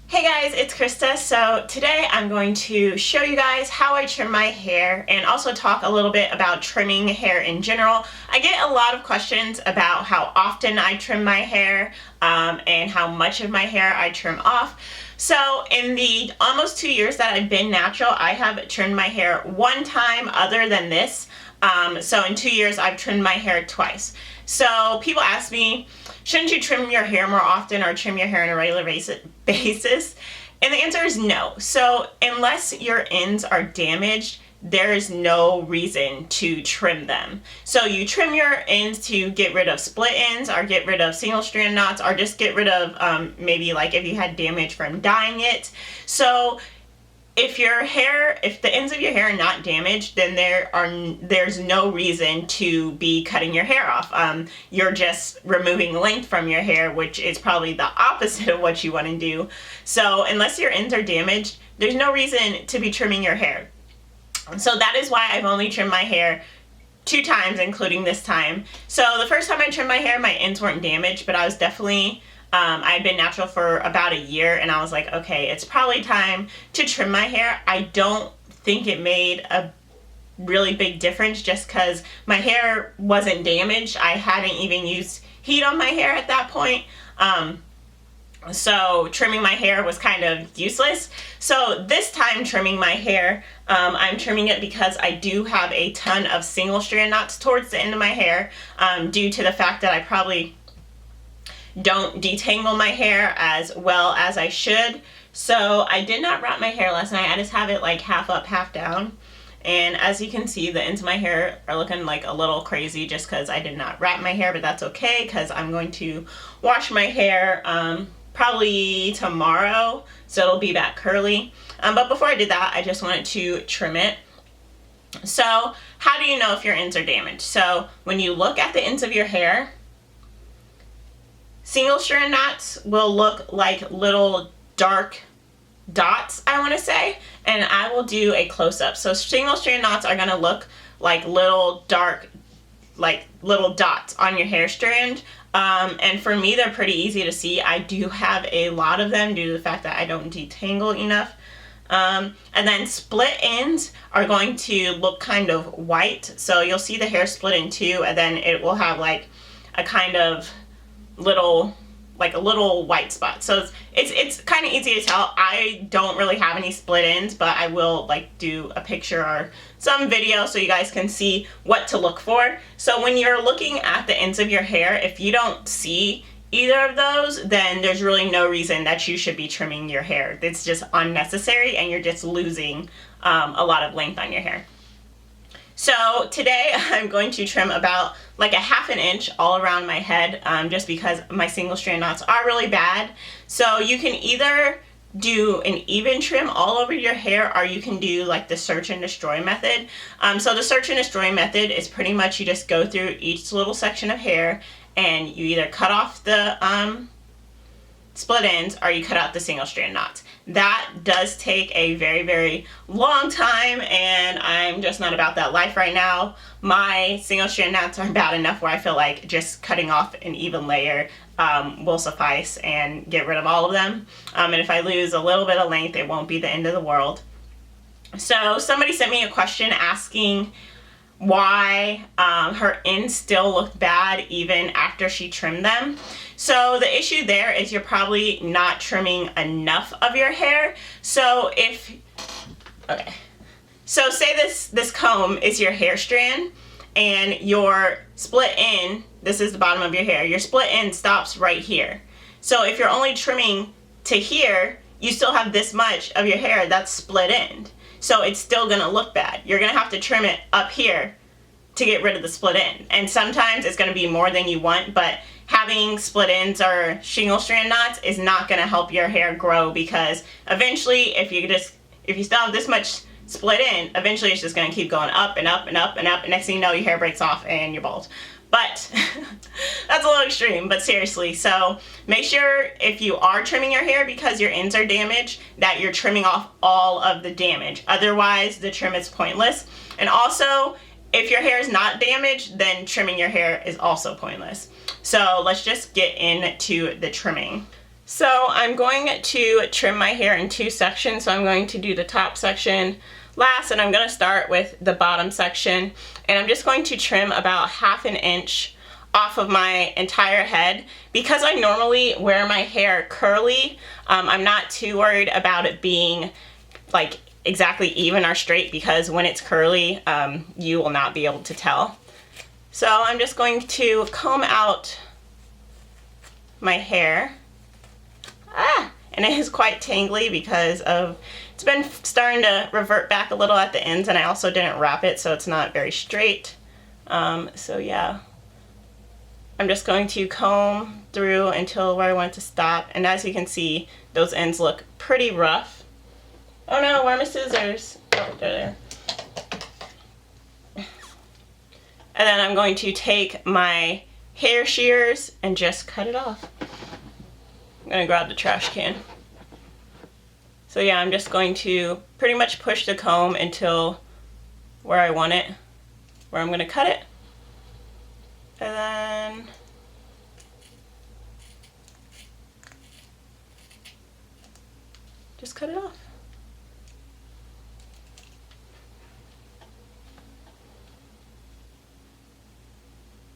Hey guys, it's Krista. So today I'm going to show you guys how I trim my hair and also talk a little bit about trimming hair in general. I get a lot of questions about how often I trim my hair and how much of my hair I trim off. So in the almost 2 years that I've been natural, I have trimmed my hair one time other than this. So in 2 years I've trimmed my hair twice. So people ask me, shouldn't you trim your hair more often or trim your hair on a regular basis? And the answer is no. So unless your ends are damaged, there is no reason to trim them. So you trim your ends to get rid of split ends or get rid of single strand knots or just get rid of maybe like if you had damage from dyeing it. So if the ends of your hair are not damaged, then there's no reason to be cutting your hair off. You're just removing length from your hair, which is probably the opposite of what you want to do. So unless your ends are damaged, there's no reason to be trimming your hair. So that is why I've only trimmed my hair 2 times, including this time. So the first time I trimmed my hair, my ends weren't damaged, but I was definitely I'd been natural for about a year and I was like, okay, it's probably time to trim my hair. I don't think it made a really big difference just because my hair wasn't damaged. I hadn't even used heat on my hair at that point. So trimming my hair was kind of useless. So this time trimming my hair, I'm trimming it because I do have a ton of single strand knots towards the end of my hair due to the fact that I probably don't detangle my hair as well as I should. So I did not wrap my hair last night. I just have it like half up, half down. And as you can see, the ends of my hair are looking like a little crazy just because I did not wrap my hair, but that's okay because I'm going to wash my hair probably tomorrow, so it'll be back curly. But before I did that, I just wanted to trim it. So how do you know if your ends are damaged? So when you look at the ends of your hair, single strand knots will look like little dark dots, I want to say, and I will do a close-up. So single strand knots are going to look like little dark, like little dots on your hair strand. And for me, they're pretty easy to see. I do have a lot of them due to the fact that I don't detangle enough. And then split ends are going to look kind of white. So you'll see the hair split in two, and then it will have like a kind of little white spot. So it's kind of easy to tell. I don't really have any split ends, but I will like do a picture or some video so you guys can see what to look for. So when you're looking at the ends of your hair, if you don't see either of those, then there's really no reason that you should be trimming your hair. It's just unnecessary and you're just losing a lot of length on your hair. So today I'm going to trim about like a ½ inch all around my head just because my single strand knots are really bad. So you can either do an even trim all over your hair or you can do like the search and destroy method. So the search and destroy method is pretty much you just go through each little section of hair and you either cut off the split ends or you cut out the single strand knots. That does take a very, very long time and I'm just not about that life right now. My single strand knots are bad enough where I feel like just cutting off an even layer will suffice and get rid of all of them. And if I lose a little bit of length, it won't be the end of the world. So somebody sent me a question asking why her ends still looked bad even after she trimmed them. So the issue there is you're probably not trimming enough of your hair. So so say this comb is your hair strand and your split end, this is the bottom of your hair, your split end stops right here. So if you're only trimming to here, you still have this much of your hair that's split end. So it's still gonna look bad. You're gonna have to trim it up here to get rid of the split end. And sometimes it's gonna be more than you want, but having split ends or single strand knots is not gonna help your hair grow because eventually if you still have this much split end, eventually it's just gonna keep going up and up and up and up, and next thing you know your hair breaks off and you're bald. But that's a little extreme, but seriously, so make sure if you are trimming your hair because your ends are damaged that you're trimming off all of the damage. Otherwise, the trim is pointless. And also, if your hair is not damaged, then trimming your hair is also pointless. So let's just get into the trimming. So I'm going to trim my hair in 2 sections. So I'm going to do the top section last, and I'm going to start with the bottom section. And I'm just going to trim about 1/2 inch off of my entire head. Because I normally wear my hair curly, I'm not too worried about it being like exactly even or straight, because when it's curly, you will not be able to tell. So I'm just going to comb out my hair. And it is quite tangly because it's been starting to revert back a little at the ends, and I also didn't wrap it, so it's not very straight. So yeah, I'm just going to comb through until where I want to stop, and as you can see, those ends look pretty rough. Oh no, where are my scissors? Oh, they're there. And then I'm going to take my hair shears and just cut it off. I'm gonna grab the trash can. So yeah, I'm just going to pretty much push the comb until where I want it, where I'm gonna cut it. And then just cut it off.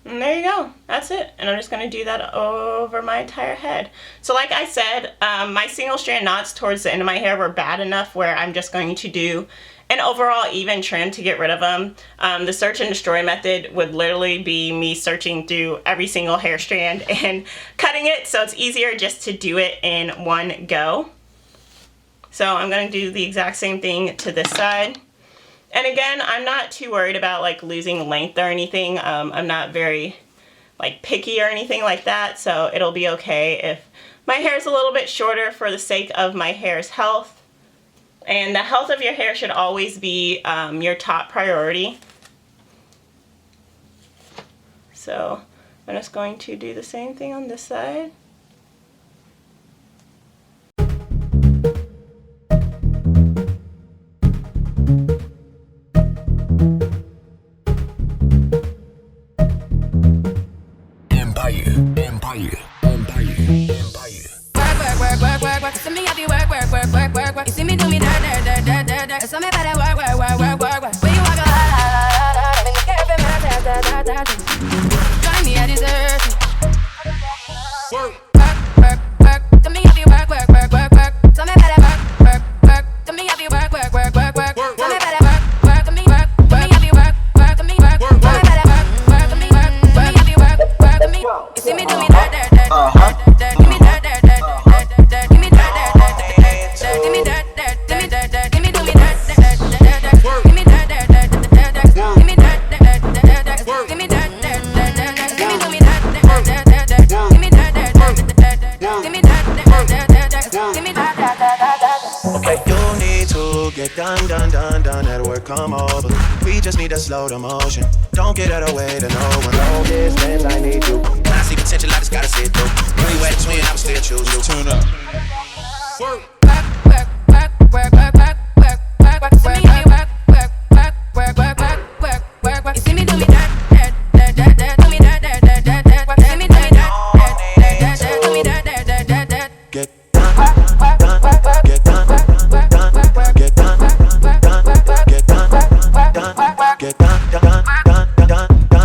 And there you go, that's it. And I'm just gonna do that over my entire head. So like I said, my single strand knots towards the end of my hair were bad enough where I'm just going to do an overall even trim to get rid of them. The search and destroy method would literally be me searching through every single hair strand and cutting it, so it's easier just to do it in one go. So I'm gonna do the exact same thing to this side. And again, I'm not too worried about like losing length or anything. I'm not very like picky or anything like that, so it'll be okay if my hair is a little bit shorter for the sake of my hair's health. And the health of your hair should always be your top priority. So I'm just going to do the same thing on this side. So me have you work. You see me do me that. So me better work. When you walk a when you care for me, join me, I deserve it. Work. So me have you work. So me better work. So me have you work. So me better work. So me work. So me have you work. So me work. So me better work. So me work. So me have you work. So me. You see me do me that. Give me that. Give me that. Give me that. Give me do me that. Give me that. Give me that. Give me that. Give me do me that. Give me that. Give me that. Give me that. Okay, you need to get done at work, come over. We just need to slow the motion. Don't get out of the way to no one. Long distance, I need you. When I see potential, I just gotta see it through. When you at the twin, I will still choose you. Tune up. Work. So me have you work. You see me do me that. Do me that. See me do me that. Do me that. Get done. Get done. Get done. Get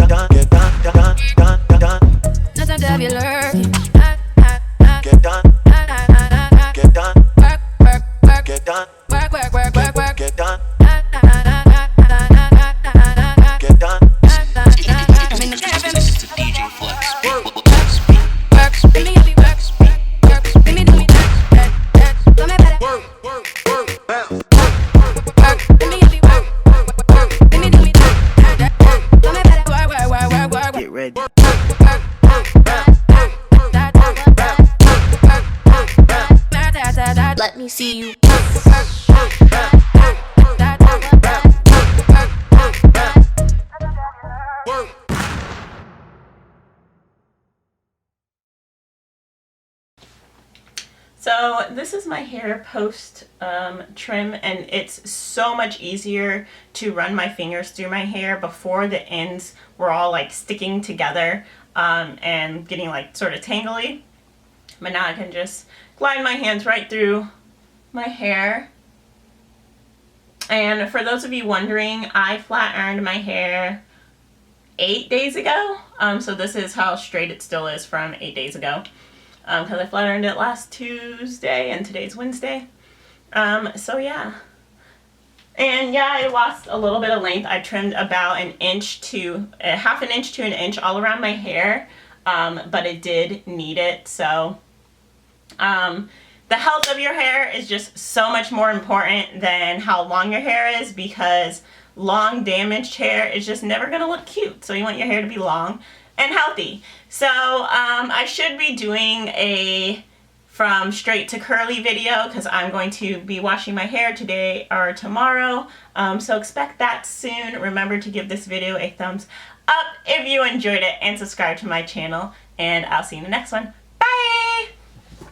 done. Get done. Nothing to be learned. Get done. Get done. Get done. Get done. Get done. This is the DJ Flex. Give me have you work. Give me do me that. So me better work. Give me have you work. Give me do me that. So me better work. Get ready. Let me see you. So this is my hair post trim, and it's so much easier to run my fingers through my hair. Before, the ends were all like sticking together and getting like sort of tangly. But now I can just glide my hands right through my hair. And for those of you wondering, I flat ironed my hair 8 days ago. So this is how straight it still is from 8 days ago. Because I flat ironed it last Tuesday and today's Wednesday. So yeah. And yeah, I lost a little bit of length. I trimmed about an inch to half an inch to an inch all around my hair. But it did need it. So the health of your hair is just so much more important than how long your hair is, because long damaged hair is just never going to look cute. So you want your hair to be long and healthy. So I should be doing a from straight to curly video, because I'm going to be washing my hair today or tomorrow. So expect that soon. Remember to give this video a thumbs up if you enjoyed it, and subscribe to my channel. And I'll see you in the next one.